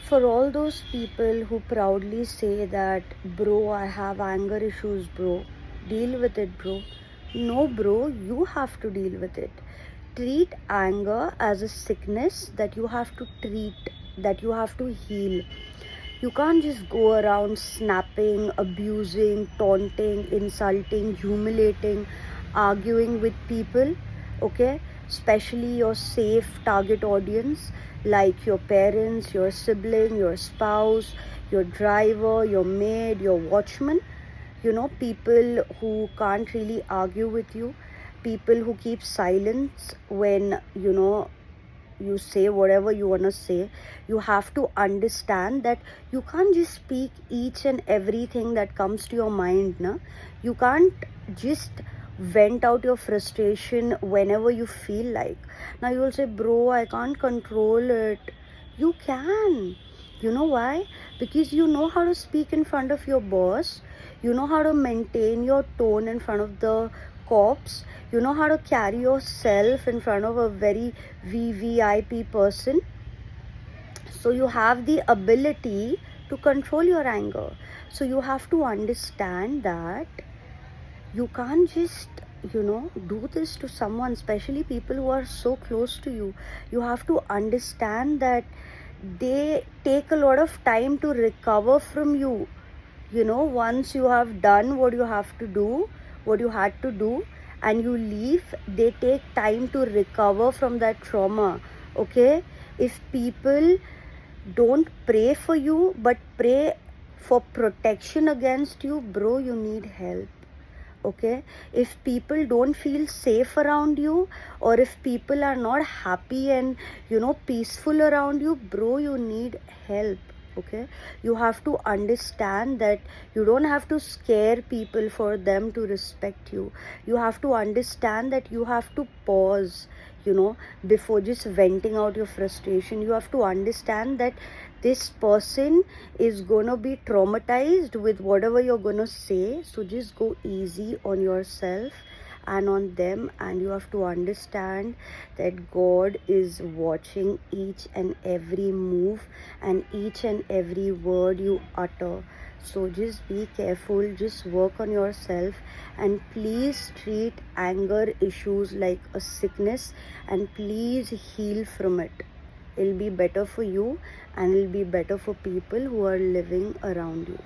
For all those people who proudly say that, bro, I have anger issues, bro, deal with it, bro. No, bro, you have to deal with it. Treat anger as a sickness that you have to treat, that you have to heal. You can't just go around snapping, abusing, taunting, insulting, humiliating, arguing with people, okay? Especially your safe target audience like your parents, your sibling, your spouse, your driver, your maid, your watchman. People who can't really argue with you, people who keep silence when, you say whatever you want to say. You have to understand that you can't just speak each and everything that comes to your mind. Na? You can't just vent out your frustration whenever you feel like. Now you will say, bro, I can't control it. You can. You know why? Because you know how to speak in front of your boss. You know how to maintain your tone in front of the cops. You know how to carry yourself in front of a very VVIP person. So you have the ability to control your anger. So you have to understand that you can't just do this to someone, especially people who are so close to you. You have to understand that they take a lot of time to recover from you. Once you have done what you have to do, what you had to do, and you leave, they take time to recover from that trauma. Okay, if people don't pray for you but pray for protection against you, bro, you need help. Okay, if people don't feel safe around you, or if people are not happy and peaceful around you, bro, you need help. Okay, you have to understand that you don't have to scare people for them to respect you. You have to understand that you have to pause, before just venting out your frustration. You have to understand that this person is gonna be traumatized with whatever you're gonna say. So just go easy on yourself and on them, and you have to understand that God is watching each and every move and each and every word you utter. So just be careful, just work on yourself, and please treat anger issues like a sickness, and please heal from it. It'll be better for you, and it'll be better for people who are living around you.